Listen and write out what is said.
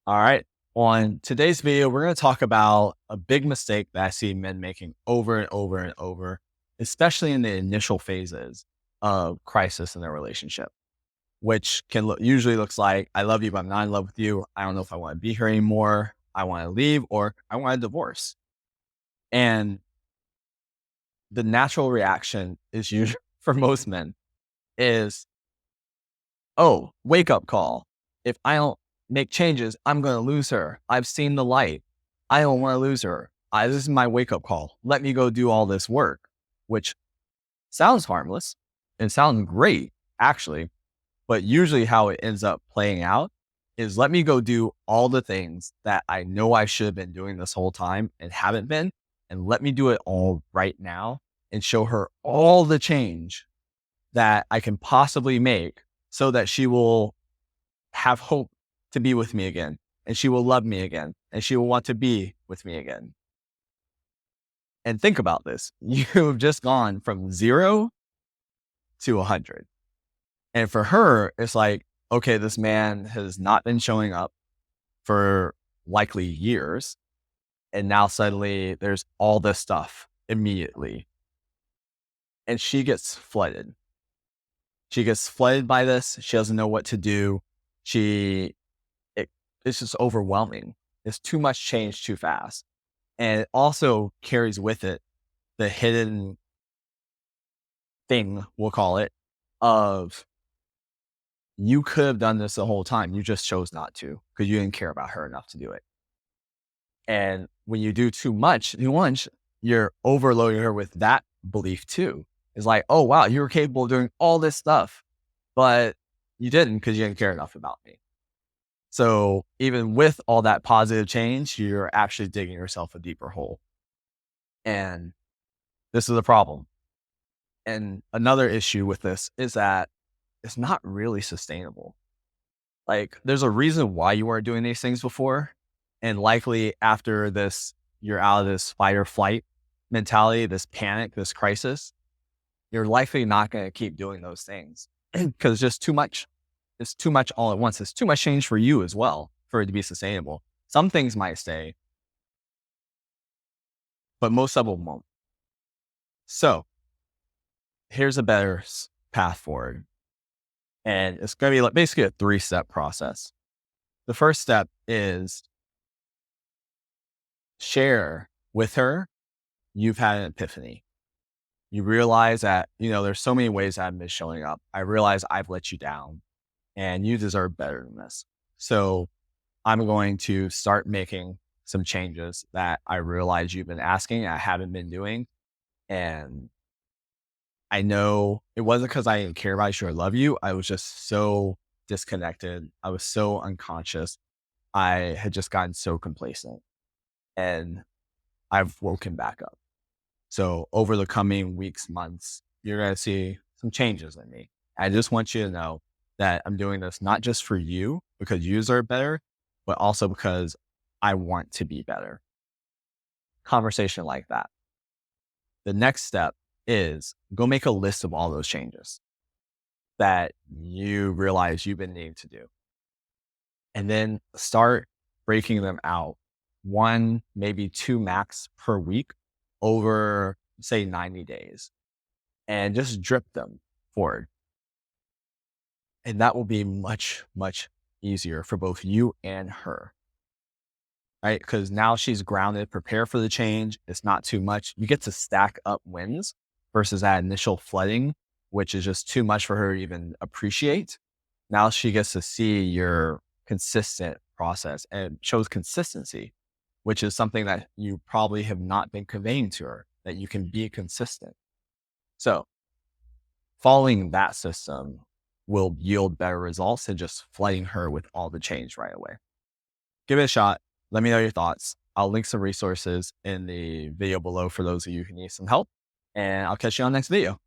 All right. On today's video, we're going to talk about a big mistake that I see men making over and over and over, especially in the initial phases of crisis in their relationship, which usually looks like, I love you, but I'm not in love with you. I don't know if I want to be here anymore. I want to leave, or I want a divorce. And the natural reaction is usually for most men is, oh, wake up call. If I don't make changes, I'm going to lose her. I've seen the light. I don't want to lose her. This is my wake up call. Let me go do all this work, which sounds harmless and sounds great, actually. But usually how it ends up playing out is, let me go do all the things that I know I should have been doing this whole time and haven't been. And let me do it all right now and show her all the change that I can possibly make so that she will have hope to be with me again, and she will love me again, and she will want to be with me again. And think about this. You've just gone from 0 to 100. And for her, it's like, okay, this man has not been showing up for likely years. And now suddenly there's all this stuff immediately. And she gets flooded. She gets flooded by this. She doesn't know what to do. It's just overwhelming. It's too much change too fast. And it also carries with it the hidden thing, we'll call it, of, you could have done this the whole time. You just chose not to because you didn't care about her enough to do it. And when you do too much at once, you're overloading her with that belief too. It's like, oh, wow, you were capable of doing all this stuff, but you didn't because you didn't care enough about me. So even with all that positive change, you're actually digging yourself a deeper hole. And this is a problem. And another issue with this is that it's not really sustainable. Like, there's a reason why you weren't doing these things before. And likely after this, you're out of this fight or flight mentality, this panic, this crisis. You're likely not going to keep doing those things because it's just too much. It's too much all at once. It's too much change for you as well for it to be sustainable. Some things might stay, but most of them won't. So here's a better path forward. And it's going to be basically a 3-step process. The first step is share with her you've had an epiphany. You realize that, there's so many ways I've been showing up. I realize I've let you down and you deserve better than this. So I'm going to start making some changes that I realize you've been asking, I haven't been doing. And I know it wasn't because I didn't care about you or love you. I was just so disconnected. I was so unconscious. I had just gotten so complacent, and I've woken back up. So over the coming weeks, months, you're going to see some changes in me. I just want you to know that I'm doing this not just for you because you deserve better, but also because I want to be better. Conversation like that. The next step is go make a list of all those changes that you realize you've been needing to do. And then start breaking them out, 1, maybe 2 max per week over, say, 90 days, and just drip them forward. And that will be much, much easier for both you and her, right? Because now she's grounded, prepare for the change. It's not too much. You get to stack up wins versus that initial flooding, which is just too much for her to even appreciate. Now she gets to see your consistent process, and it shows consistency, which is something that you probably have not been conveying to her, that you can be consistent. So following that system will yield better results than just flooding her with all the change right away. Give it a shot. Let me know your thoughts. I'll link some resources in the video below for those of you who need some help, and I'll catch you on the next video.